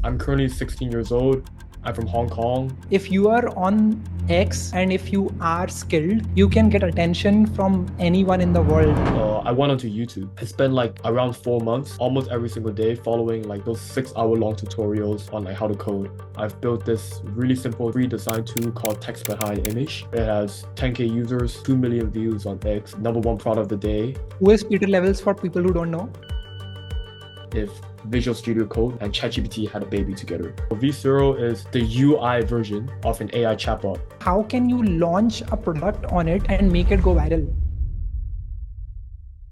I'm currently 16 years old. I'm from Hong Kong. If you are on X and if you are skilled, you can get attention from anyone in the world. I went onto YouTube. I spent like around 4 months, almost every single day, following like those 6 hour long tutorials on like how to code. I've built this really simple free design tool called Text Behind Image. It has 10K users, 2 million views on X, #1 product of the day. Who is Peter Levels for people who don't know? If Visual Studio Code and ChatGPT had a baby together. V0 is the UI version of an AI chatbot. How can you launch a product on it and make it go viral?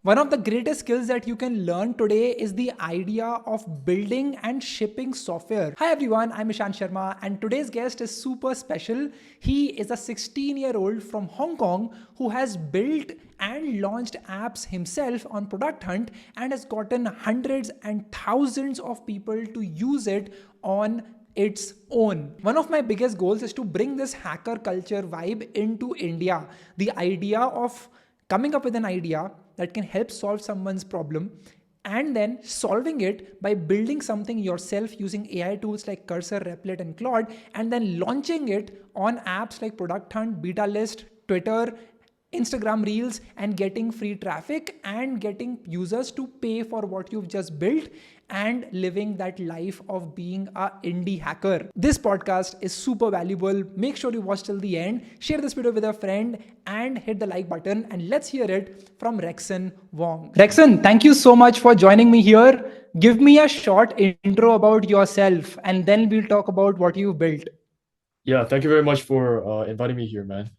One of the greatest skills that you can learn today is the idea of building and shipping software. Hi everyone, I'm Ishan Sharma and today's guest is super special. He is a 16-year-old from Hong Kong who has built and launched apps himself on Product Hunt and has gotten hundreds and thousands of people to use it on its own. One of my biggest goals is to bring this hacker culture vibe into India. The idea of coming up with an idea that can help solve someone's problem and then solving it by building something yourself using AI tools like Cursor, Replit, and Claude, and then launching it on apps like Product Hunt, Beta List, Twitter, Instagram Reels, and getting free traffic and getting users to pay for what you've just built and living that life of being a indie hacker. This podcast is super valuable. Make sure you watch till the end, share this video with a friend and hit the like button, and let's hear it from Rexan Wong. Rexan, thank you so much for joining me here. Give me a short intro about yourself and then we'll talk about what you've built. Yeah, thank you very much for inviting me here, man.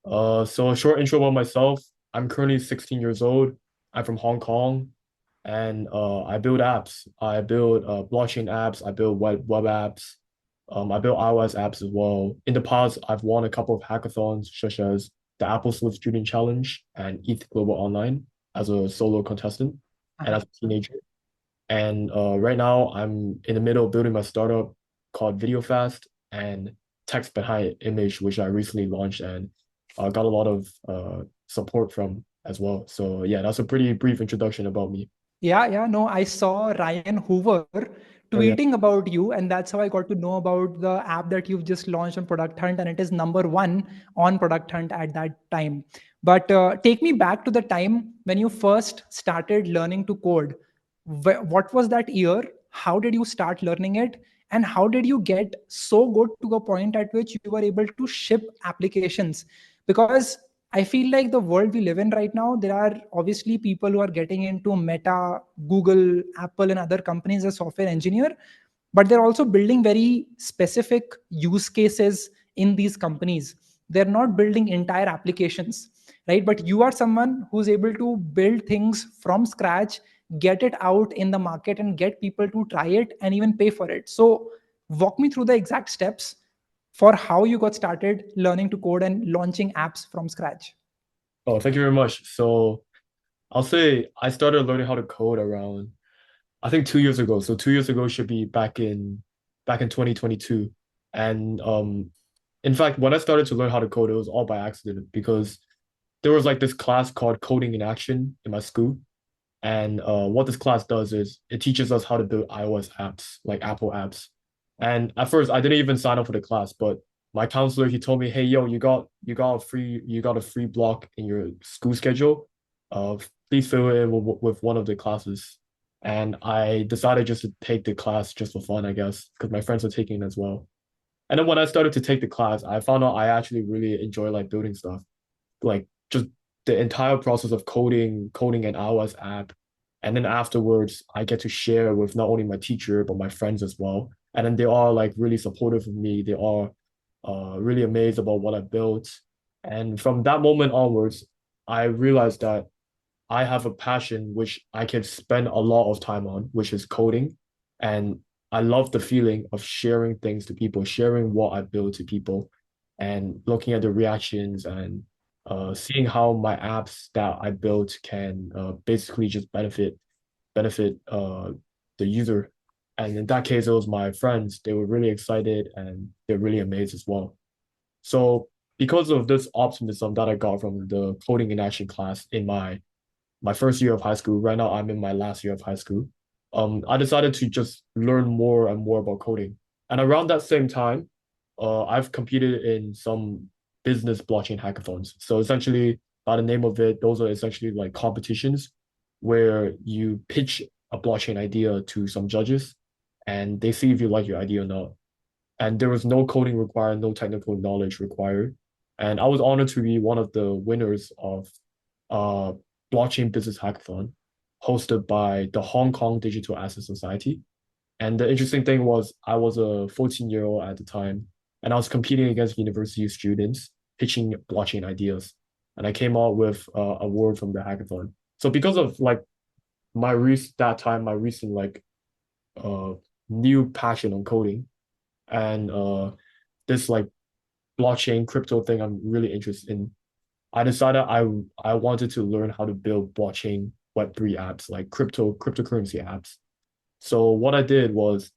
So a short intro about myself. I'm currently 16 years old. I'm from Hong Kong, and I build apps. I build blockchain apps. I build web apps. I build iOS apps as well. In the past, I've won a couple of hackathons, such as the Apple Swift Student Challenge and ETH Global Online as a solo contestant and as a teenager. And right now, I'm in the middle of building my startup called VideoFast and Text Behind Image, which I recently launched and got a lot of support from as well. So yeah, that's a pretty brief introduction about me. Yeah, no, I saw Ryan Hoover Oh yeah. tweeting about you, and that's how I got to know about the app that you've just launched on Product Hunt, and it is #1 on Product Hunt at that time. But take me back to the time when you first started learning to code. What was that year? How did you start learning it? And how did you get so good to a point at which you were able to ship applications? Because I feel like the world we live in right now, there are obviously people who are getting into Meta, Google, Apple, and other companies as software engineer, but they're also building very specific use cases in these companies. They're not building entire applications, right? But you are someone who's able to build things from scratch, get it out in the market, and get people to try it and even pay for it. So, walk me through the exact steps for how you got started learning to code and launching apps from scratch. Oh, thank you very much. So I'll say I started learning how to code around, I think 2 years ago. So 2 years ago should be back in 2022. And in fact, when I started to learn how to code, it was all by accident because there was like this class called Coding in Action in my school. And what this class does is it teaches us how to build iOS apps, like Apple apps. And at first, I didn't even sign up for the class, but my counselor he told me, "Hey, yo, you got a free block in your school schedule. Uh, please fill it in with one of the classes." And I decided just to take the class just for fun, I guess, because my friends were taking it as well. And then when I started to take the class, I found out I actually really enjoy like building stuff, like just the entire process of coding an iOS app. And then afterwards, I get to share with not only my teacher, but my friends as well. And then they are like really supportive of me. They are really amazed about what I built. And from that moment onwards, I realized that I have a passion which I can spend a lot of time on, which is coding. And I love the feeling of sharing things to people, sharing what I build to people, and looking at the reactions and seeing how my apps that I built can basically just benefit the user. And in that case, it was my friends. They were really excited and they're really amazed as well. So because of this optimism that I got from the coding in action class in my first year of high school, right now I'm in my last year of high school. I decided to just learn more and more about coding. And around that same time, I've competed in some business blockchain hackathons. So essentially, by the name of it, those are essentially like competitions where you pitch a blockchain idea to some judges and they see if you like your idea or not. And there was no coding required, no technical knowledge required. And I was honored to be one of the winners of uh blockchain business hackathon hosted by the Hong Kong Digital Asset Society. And the interesting thing was I was a 14-year-old at the time, and I was competing against university students pitching blockchain ideas. And I came out with a award from the hackathon. So because of like my recent like uh new passion on coding and this like blockchain crypto thing I'm really interested in, I decided I wanted to learn how to build blockchain Web3 apps, like cryptocurrency apps. So what I did was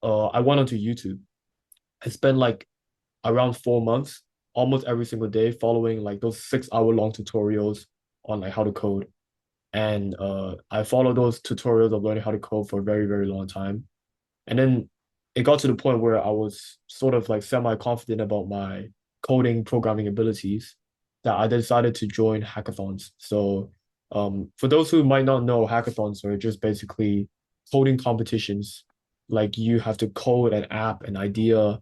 I went onto YouTube. I spent like around 4 months, almost every single day, following like those 6 hour long tutorials on like how to code. And I followed those tutorials of learning how to code for a very, very long time. And then it got to the point where I was sort of like semi-confident about my coding programming abilities that I decided to join hackathons. So for those who might not know, hackathons are just basically coding competitions. Like you have to code an app, an idea,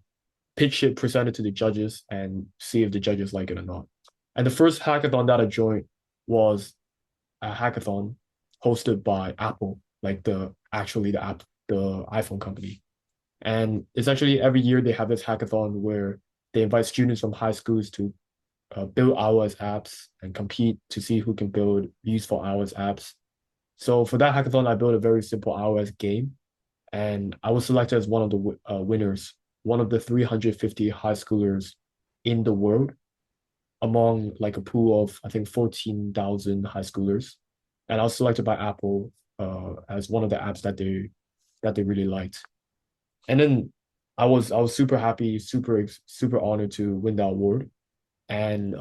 pitch it, present it to the judges, and see if the judges like it or not. And the first hackathon that I joined was a hackathon hosted by Apple, like the iPhone company. And essentially every year they have this hackathon where they invite students from high schools to build iOS apps and compete to see who can build useful iOS apps. So for that hackathon, I built a very simple iOS game, and I was selected as one of the winners, one of the 350 high schoolers in the world among like a pool of I think 14,000 high schoolers, and I was selected by Apple as one of the apps that they really liked. And then I was super happy, super honored to win that award. And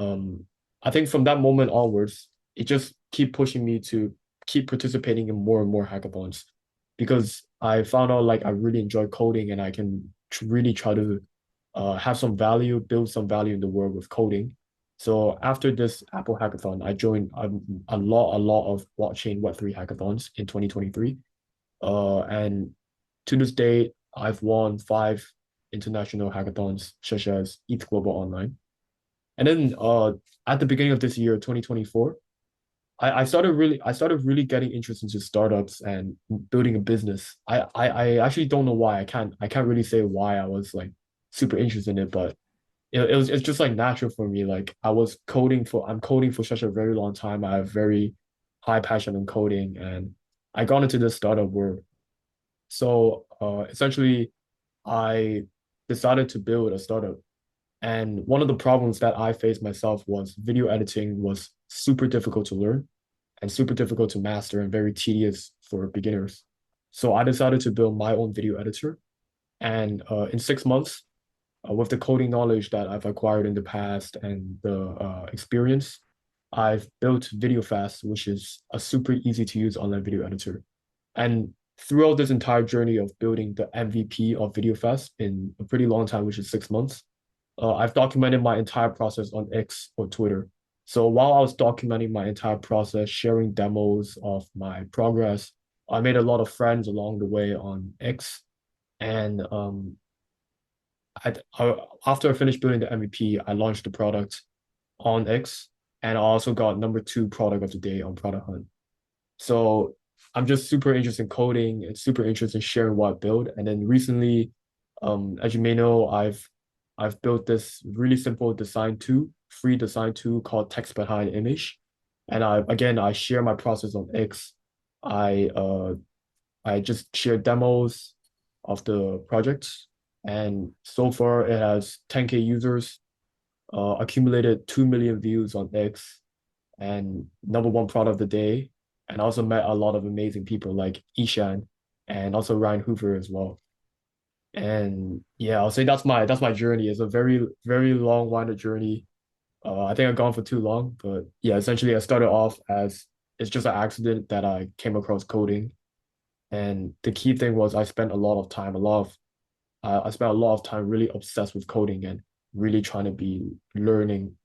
I think from that moment onwards, it just keep pushing me to keep participating in more and more hackathons because I found out like I really enjoy coding and I can really try to have some value, build some value in the world with coding. So after this Apple hackathon, I joined a lot of blockchain Web3 hackathons in 2023. And to this day, I've won 5 international hackathons, such as ETH Global Online. And then at the beginning of this year, 2024, I started really getting interested into startups and building a business. I actually don't know why. I can't really say why I was like super interested in it, but it's just like natural for me. Like I'm coding for such a very long time. I have very high passion in coding and I got into this startup world. So essentially I decided to build a startup. And one of the problems that I faced myself was video editing was super difficult to learn and super difficult to master and very tedious for beginners. So I decided to build my own video editor. And in 6 months, with the coding knowledge that I've acquired in the past and the experience, I've built VideoFast, which is a super easy to use online video editor. And throughout this entire journey of building the MVP of VideoFast in a pretty long time, which is 6 months, I've documented my entire process on X or Twitter. So while I was documenting my entire process, sharing demos of my progress, I made a lot of friends along the way on X. And after I finished building the MVP, I launched the product on X, and I also got number 2 product of the day on Product Hunt. So I'm just super interested in coding and super interested in sharing what I build. And then recently, as you may know, I've built this really simple design tool, free design tool called Text Behind Image. And I share my process on X. I uh I just share demos of the project. And so far it has 10K users, accumulated 2 million views on X, and number 1 product of the day. And I also met a lot of amazing people like Ishan and also Ryan Hoover as well. And yeah, I'll say that's my journey. It's a very, very long-winded journey. I think I've gone for too long, but yeah, essentially I started off as it's just an accident that I came across coding. And the key thing was I spent a lot of time, I spent a lot of time really obsessed with coding and really trying to be learning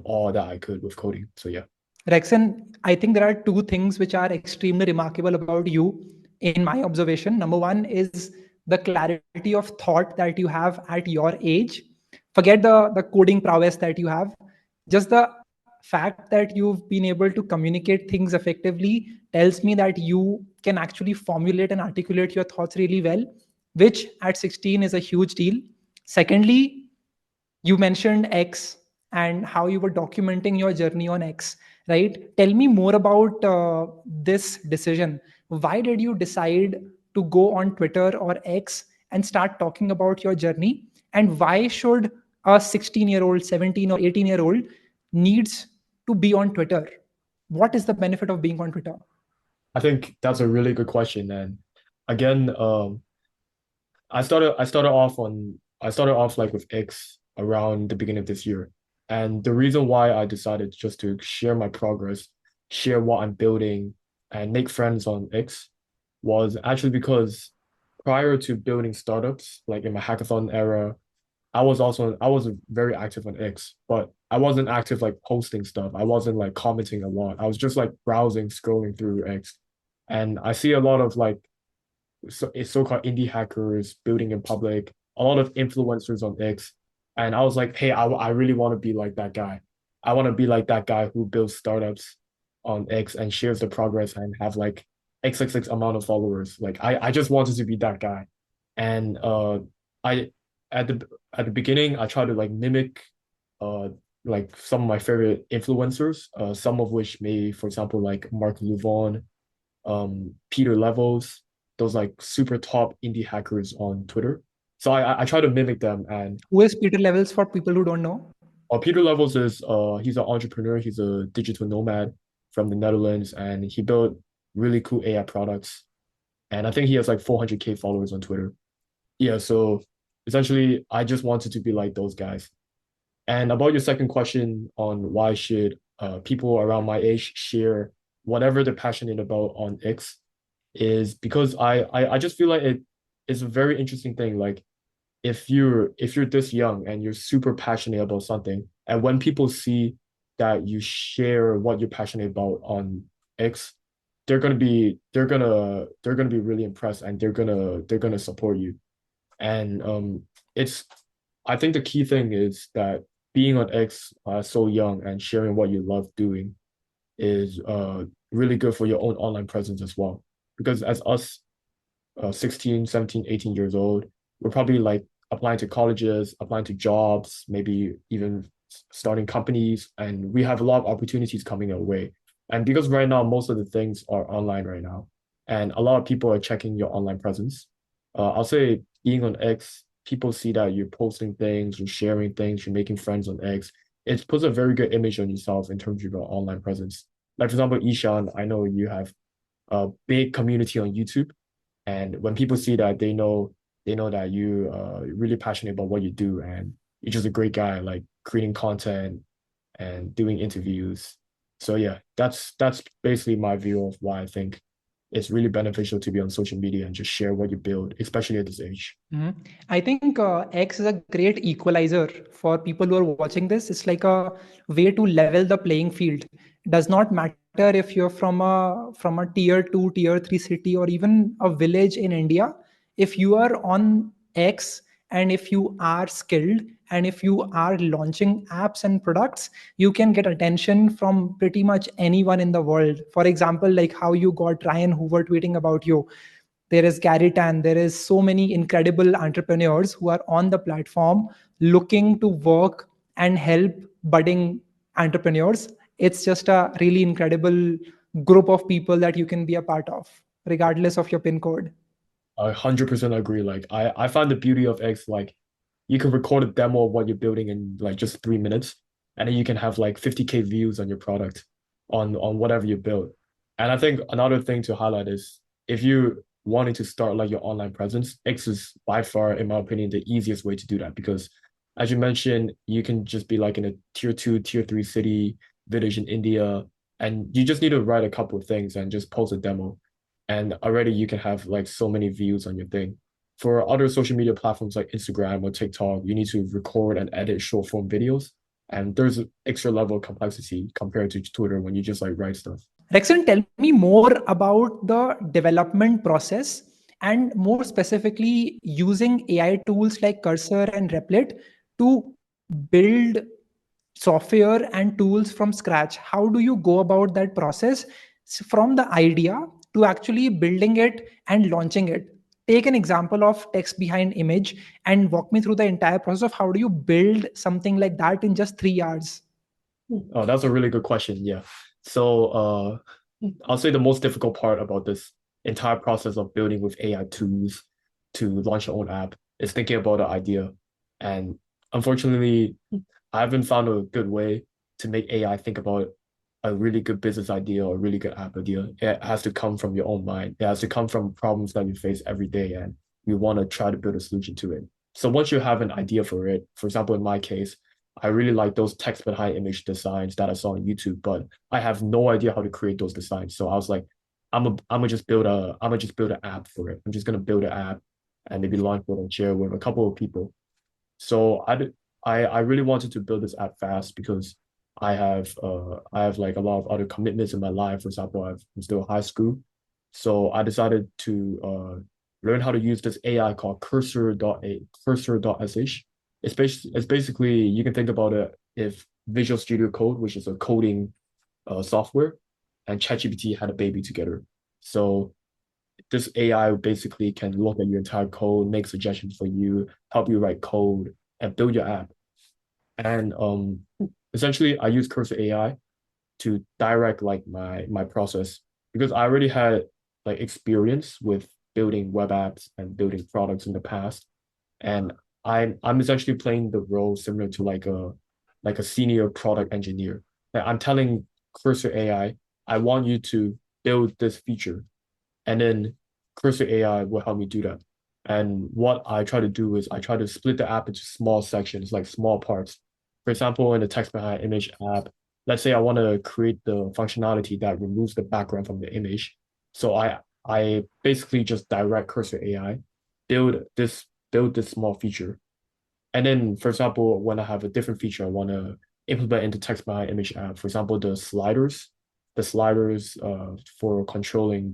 all that I could with coding. So yeah. Rexan, I think there are two things which are extremely remarkable about you in my observation. Number one is the clarity of thought that you have at your age. Forget the coding prowess that you have. Just the fact that you've been able to communicate things effectively tells me that you can actually formulate and articulate your thoughts really well, which at 16 is a huge deal. Secondly, you mentioned X and how you were documenting your journey on X, right? Tell me more about this decision. Why did you decide to go on Twitter or X and start talking about your journey? And why should a 16-year-old, 17 or 18-year-old needs to be on Twitter? What is the benefit of being on Twitter? I think that's a really good question. And again, I started off like with X around the beginning of this year. And the reason why I decided just to share my progress, share what I'm building, and make friends on X was actually because prior to building startups, like in my hackathon era, I was very active on X, but I wasn't active like posting stuff. I wasn't like commenting a lot. I was just like browsing, scrolling through X. And I see a lot of like so-called indie hackers building in public, a lot of influencers on X. And I was like, hey, I really want to be like that guy. I want to be like that guy who builds startups on X and shares the progress and have like XXX amount of followers. Like I just wanted to be that guy. And I at the beginning I tried to like mimic uh like some of my favorite influencers, some of which may, for example, like Mark Luvon, Peter Levels, those like super top indie hackers on Twitter. So I try to mimic them. And Who is Peter Levels for people who don't know? Peter Levels is he's an entrepreneur. He's a digital nomad from the Netherlands, and he built really cool AI products. And I think he has like 400K followers on Twitter. Yeah, so essentially, I just wanted to be like those guys. And about your second question on why should people around my age share whatever they're passionate about on X, is because I just feel like it is a very interesting thing. Like if you're this young and you're super passionate about something, and when people see that you share what you're passionate about on X, they're gonna be really impressed, and they're gonna support you. And it's I think the key thing is that being on X so young and sharing what you love doing is really good for your own online presence as well. Because as us 16, 17, 18 years old, we're probably like applying to colleges, applying to jobs, maybe even starting companies, and we have a lot of opportunities coming our way. And because right now most of the things are online right now, and a lot of people are checking your online presence, I'll say being on X, people see that you're posting things, you're sharing things, you're making friends on X. It puts a very good image on yourself in terms of your online presence. Like for example, Ishan, I know you have a big community on YouTube, and when people see that, they know that you really passionate about what you do, and you're just a great guy, like creating content and doing interviews. So yeah, that's basically my view of why I think it's really beneficial to be on social media and just share what you build, especially at this age. Mhm. I think X is a great equalizer for people who are watching this. It's like a way to level the playing field. It does not matter if you're from a tier two, tier three city, or even a village in India. If you are on X and if you are skilled and if you are launching apps and products, you can get attention from pretty much anyone in the world. For example, like how you got Ryan Hoover tweeting about you, there is Gary Tan, there is so many incredible entrepreneurs who are on the platform looking to work and help budding entrepreneurs. It's just a really incredible group of people that you can be a part of regardless of your pin code. 100% agree. Like I find the beauty of X, like you can record a demo of what you're building in like just 3 minutes, and then you can have like 50K views on your product on whatever you build. And I think another thing to highlight is if you wanting to start like your online presence, X is by far, in my opinion, the easiest way to do that, because as you mentioned, you can just be like in a tier two, tier three city, village in India, and you just need to write a couple of things and just post a demo. and already you can have like so many views on your thing. For other social media platforms like Instagram or TikTok, you need to record and edit short form videos. And there's an extra level of complexity compared to Twitter when you just like write stuff. Rexan, tell me more about the development process and more specifically using AI tools like Cursor and Replit to build software and tools from scratch. How do you go about that process from the idea to actually building it and launching it? Take an example of text behind image and walk me through the entire process of how do you build something like that in just 3 hours. Oh, that's a really good question. Yeah. I'll say the most difficult part about this entire process of building with AI tools to launch your own app is thinking about the idea. And unfortunately, I haven't found a good way to make AI think about a really good business idea or a really good app idea. It has to come from your own mind. It has to come from problems that you face every day, and you want to try to build a solution to it. So once you have an idea for it, for example, in my case, I really like those text behind image designs that I saw on YouTube, but I have no idea how to create those designs. So I was like, I'm gonna just build an app for it. I'm just gonna build an app and maybe launch it and share with a couple of people. So I really wanted to build this app fast because I have like a lot of other commitments in my life. For example, I'm still in high school. So I decided to learn how to use this AI called cursor.sh. It's basically you can think about it if Visual Studio Code, which is a coding software, and ChatGPT had a baby together. So this AI basically can look at your entire code, make suggestions for you, help you write code, and build your app. And essentially, I use Cursor AI to direct like my process because I already had like experience with building web apps and building products in the past, and I'm essentially playing the role similar to like a senior product engineer. Like I'm telling Cursor AI, I want you to build this feature, and then Cursor AI will help me do that. And what I try to do is I try to split the app into small sections, like small parts. For example, in the text behind image app, let's say I want to create the functionality that removes the background from the image. So I basically just direct Cursor AI, build this small feature. And then, for example, when I have a different feature I want to implement into text behind image app, for example, the sliders for controlling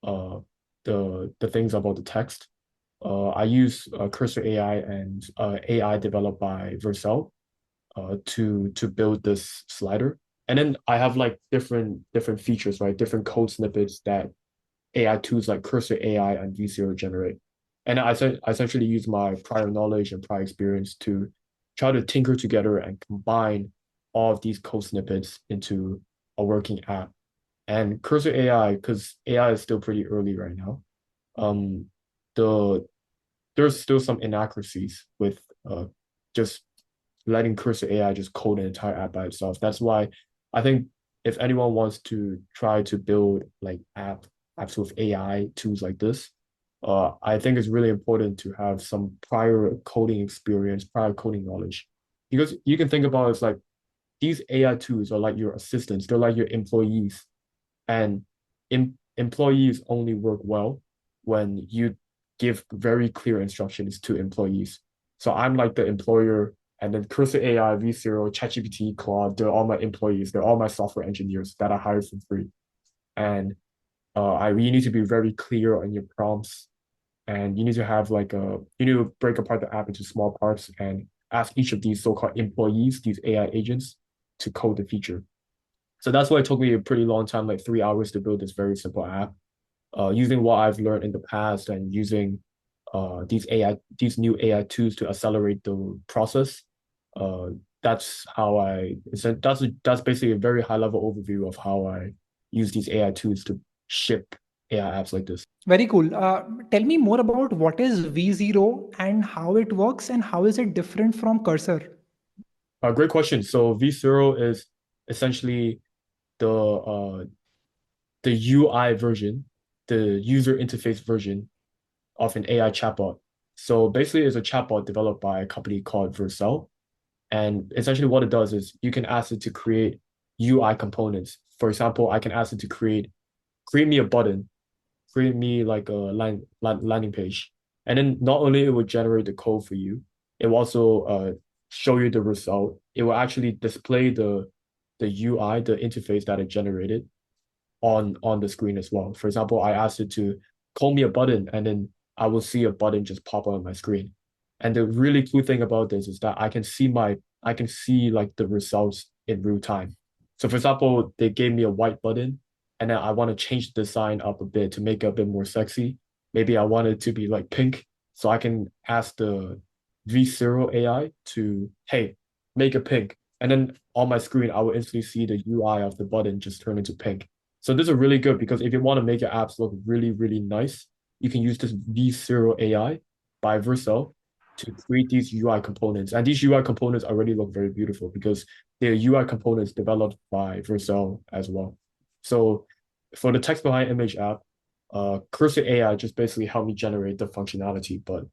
uh, the things about the text. I use Cursor AI and AI developed by Vercel to build this slider. And then I have like different features, right? Different code snippets that AI tools like Cursor AI and V0 generate. And I essentially use my prior knowledge and prior experience to try to tinker together and combine all of these code snippets into a working app. And Cursor AI, because AI is still pretty early right now, um, the there's still some inaccuracies with just letting Cursor AI just code an entire app by itself. That's why I think if anyone wants to try to build like apps with AI tools like this, I think it's really important to have some prior coding experience, prior coding knowledge, because you can think about it as like these AI tools are like your assistants, they're like your employees, and employees only work well when you give very clear instructions to employees. So I'm like the employer, and then Cursor AI, V0, ChatGPT, Claude, they're all my employees. They're all my software engineers that I hired for free. And you need to be very clear on your prompts, and you need to have like you need to break apart the app into small parts and ask each of these so-called employees, these AI agents, to code the feature. So that's why it took me a pretty long time, like 3 hours, to build this very simple app. Using what I've learned in the past and using these new AI tools to accelerate the process. Uh, that's how that's basically a very high level overview of how I use these AI tools to ship AI apps like this. Very cool. Tell me more about what is V0 and how it works and how is it different from Cursor? Great question. So V0 is essentially the UI version, the user interface version of an AI chatbot. So basically, it's a chatbot developed by a company called Vercel. And essentially, what it does is you can ask it to create UI components. For example, I can ask it to create me a button, create me like a landing page. And then not only it would generate the code for you, it will also show you the result. It will actually display the UI, the interface that it generated on the screen as well. For example, I asked it to call me a button, and then I will see a button just pop up on my screen. And the really cool thing about this is that I can see like the results in real time. So for example, they gave me a white button, and then I want to change the design up a bit to make it a bit more sexy. Maybe I want it to be like pink, so I can ask the V0 AI to, hey, make it pink. And then on my screen, I will instantly see the UI of the button just turn into pink. So this is really good because if you want to make your apps look really, really nice, you can use this V0 AI by Vercel to create these UI components. And these UI components already look very beautiful because they're UI components developed by Vercel as well. So for the text behind image app, Cursor AI just basically helped me generate the functionality, but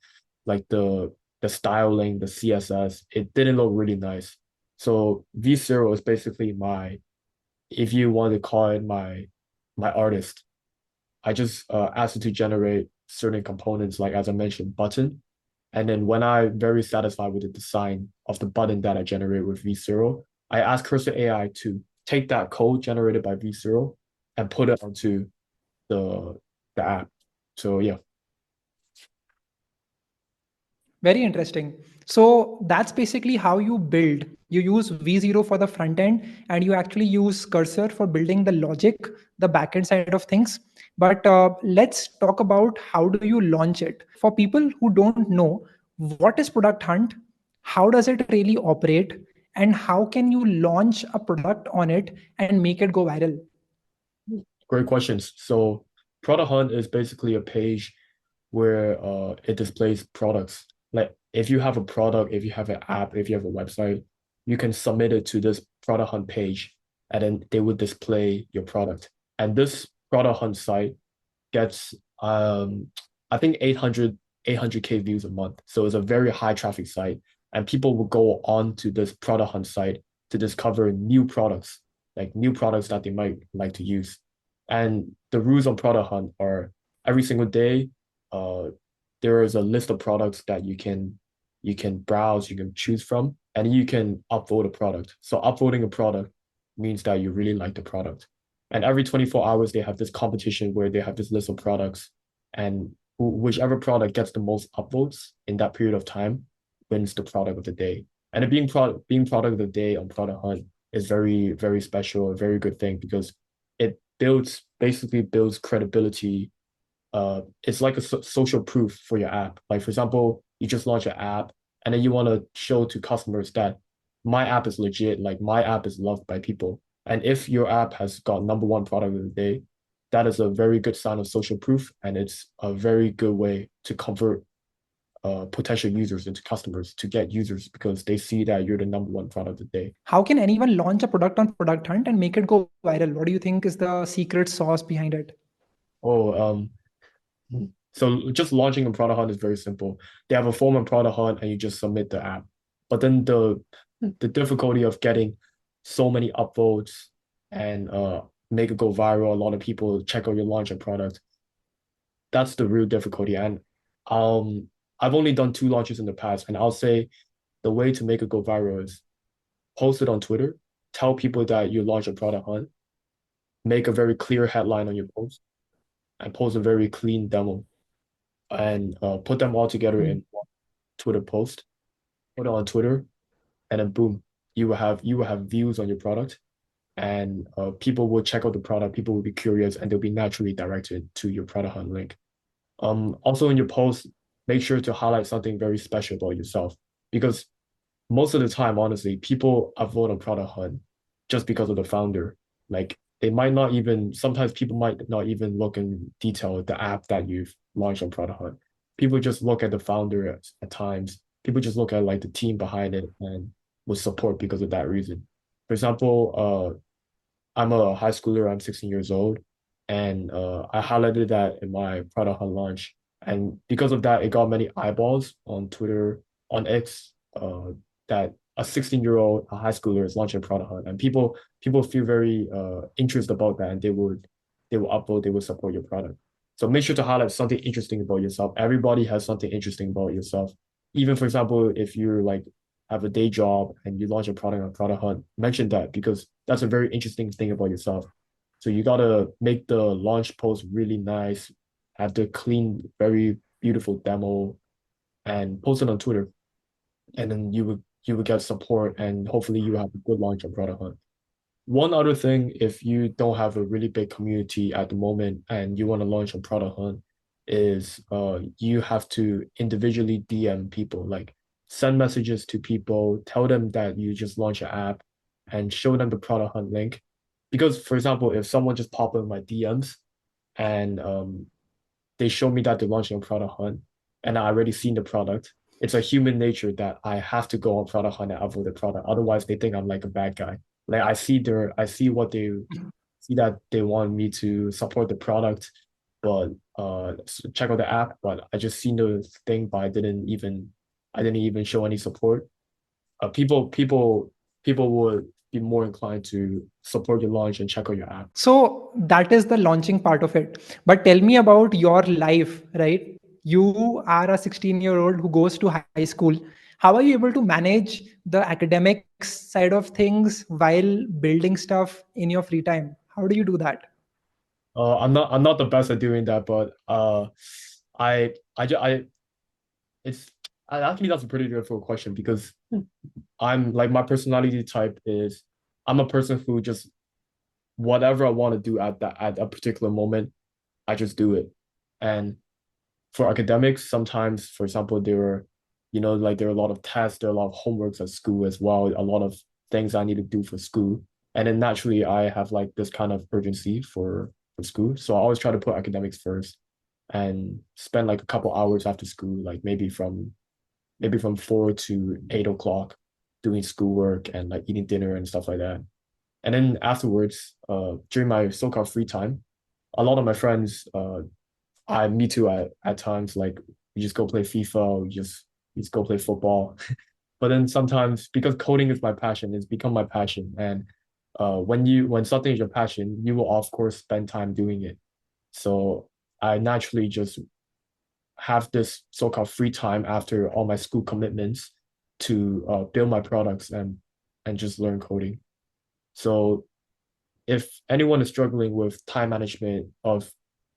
like the styling, the CSS, it didn't look really nice. So V0 is basically my, if you want to call it my artist. I just asked it to generate certain components, like as I mentioned, button. And then when I'm very satisfied with the design of the button that I generate with V0, I ask Cursor AI to take that code generated by V0 and put it onto the the app. So yeah. Very interesting. So that's basically how you build. You use V0 for the front end, and you actually use Cursor for building the logic, the backend side of things. But let's talk about how do you launch it. For people who don't know, what is Product Hunt? How does it really operate? And how can you launch a product on it and make it go viral? Great questions. So Product Hunt is basically a page where it displays products. Like if you have a product, if you have an app, if you have a website, you can submit it to this Product Hunt page, and then they would display your product. And this Product Hunt site gets I think 800K views a month. So it's a very high traffic site. And people will go on to this Product Hunt site to discover new products, like new products that they might like to use. And the rules on Product Hunt are every single day, uh, there is a list of products that you can browse, you can choose from, and you can upvote a product. So upvoting a product means that you really like the product. And every 24 hours, they have this competition where they have this list of products, and whichever product gets the most upvotes in that period of time wins the product of the day. And it being product of the day on Product Hunt is very, very special, a very good thing because it basically builds credibility. It's like a social proof for your app. Like for example, you just launch an app and then you want to show to customers that my app is legit, like my app is loved by people. And if your app has got number one product of the day, that is a very good sign of social proof, and it's a very good way to convert potential users into customers to get users because they see that you're the number one product of the day. How can anyone launch a product on Product Hunt and make it go viral? What do you think is the secret sauce behind it? Oh, so just launching a product hunt is very simple. They have a form on product hunt and you just submit the app. But then the difficulty of getting so many upvotes and make it go viral, a lot of people check out your launch and product. That's the real difficulty. And um I've only done two launches in the past, and I'll say the way to make it go viral is post it on Twitter, tell people that you launch a product hunt, make a very clear headline on your post, and post a very clean demo and put them all together in one Twitter post, put it on Twitter, and then boom, you will have views on your product, and people will check out the product. People will be curious, and they'll be naturally directed to your product hunt link. Also in your post, make sure to highlight something very special about yourself because most of the time, honestly, people upvote on product hunt just because of the founder. Like they might not even, sometimes people might not even look in detail at the app that you've launched on product hunt. People just look at the founder at times. People just look at like the team behind it and will support because of that reason. For example, I'm a high schooler, I'm 16 years old, and I highlighted that in my product hunt launch. And because of that, it got many eyeballs on Twitter, on X, that a 16-year-old a high schooler is launching a product hunt. And people feel very interested about that, and they will upvote, they will support your product. So make sure to highlight something interesting about yourself. Everybody has something interesting about yourself. Even for example, if you're like have a day job and you launch a product on Product Hunt, mention that because that's a very interesting thing about yourself. So you gotta make the launch post really nice, have the clean, very beautiful demo, and post it on Twitter. And then you would get support and hopefully you have a good launch on Product Hunt. One other thing, if you don't have a really big community at the moment and you want to launch a product hunt, is you have to individually DM people, like send messages to people, tell them that you just launched an app and show them the product hunt link. Because, for example, if someone just pop in my DMs and they show me that they're launching a product hunt and I already seen the product, it's a human nature that I have to go on product hunt and upload the product. Otherwise, they think I'm like a bad guy. Like I see what they see that they want me to support the product, but check out the app. But I just seen the thing, but I didn't even show any support. People would be more inclined to support your launch and check out your app. So that is the launching part of it. But tell me about your life, right? You are a 16-year-old who goes to high school. How are you able to manage the academics side of things while building stuff in your free time? How do you do that? I'm not the best at doing that, but I it's actually that's a pretty difficult question because I'm like my personality type is I'm a person who just whatever I want to do at a particular moment, I just do it. And for academics, sometimes, for example, like there are a lot of tests, there are a lot of homeworks at school as well, a lot of things I need to do for school. And then naturally I have like this kind of urgency for school. So I always try to put academics first and spend like a couple hours after school, like maybe from 4 to 8 o'clock doing schoolwork and like eating dinner and stuff like that. And then afterwards, during my so-called free time, a lot of my friends, I me too at times, like we just go play FIFA, we just go play football. But then sometimes because coding is my passion, it's become my passion. And when something is your passion, you will of course spend time doing it. So I naturally just have this so-called free time after all my school commitments to build my products and just learn coding. So if anyone is struggling with time management of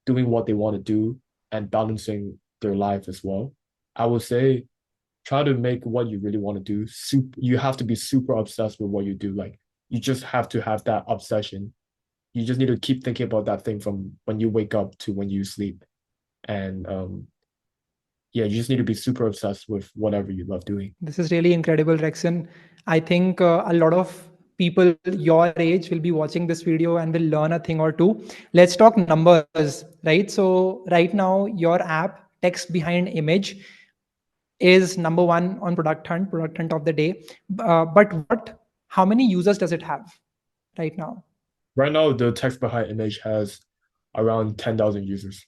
doing what they want to do and balancing their life as well, I would say try to make what you really want to do. You have to be super obsessed with what you do. Like you just have to have that obsession. You just need to keep thinking about that thing from when you wake up to when you sleep. And yeah, you just need to be super obsessed with whatever you love doing. This is really incredible, Rexon. I think a lot of people your age will be watching this video and will learn a thing or two. Let's talk numbers, right? So, right now, your app, text behind image, is number one on product hunt of the day. How many users does it have right now? Right now, the text behind image has around 10,000 users.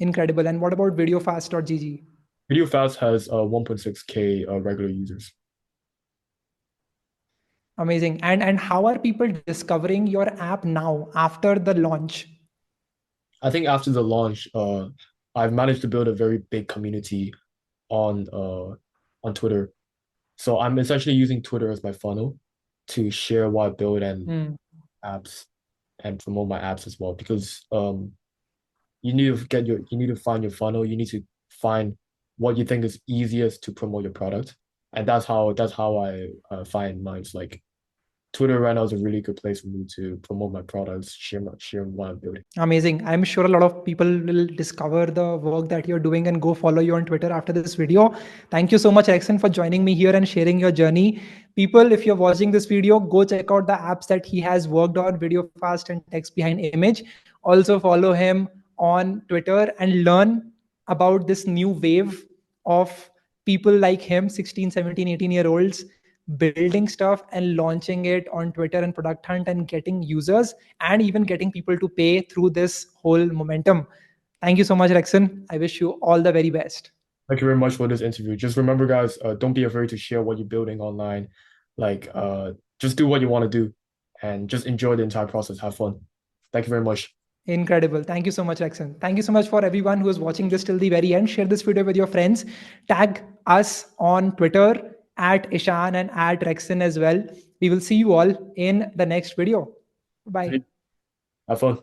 Incredible. And what about video fast.gg? Video Fast has 1.6K regular users. Amazing. And how are people discovering your app now after the launch? I think after the launch, I've managed to build a very big community on on Twitter. So I'm essentially using Twitter as my funnel to share what I build and Hmm. apps and promote my apps as well because you need to find your funnel. You need to find what you think is easiest to promote your product, and that's how I find mine. It's like Twitter right now is a really good place for me to promote my products, share what I'm building. Amazing. I'm sure a lot of people will discover the work that you're doing and go follow you on Twitter after this video. Thank you so much, Rexon, for joining me here and sharing your journey. People, if you're watching this video, go check out the apps that he has worked on, Video Fast and Text Behind Image. Also follow him on Twitter and learn about this new wave of people like him, 16, 17, 18-year olds, building stuff and launching it on Twitter and Product Hunt and getting users and even getting people to pay through this whole momentum. Thank you so much, Rexon. I wish you all the very best. Thank you very much for this interview. Just remember, guys, don't be afraid to share what you're building online. Like, just do what you want to do and just enjoy the entire process. Have fun. Thank you very much. Incredible. Thank you so much, Rexan. Thank you so much for everyone who is watching this till the very end. Share this video with your friends. Tag us on Twitter at Ishan and at Rexan as well. We will see you all in the next video. Bye. Have fun.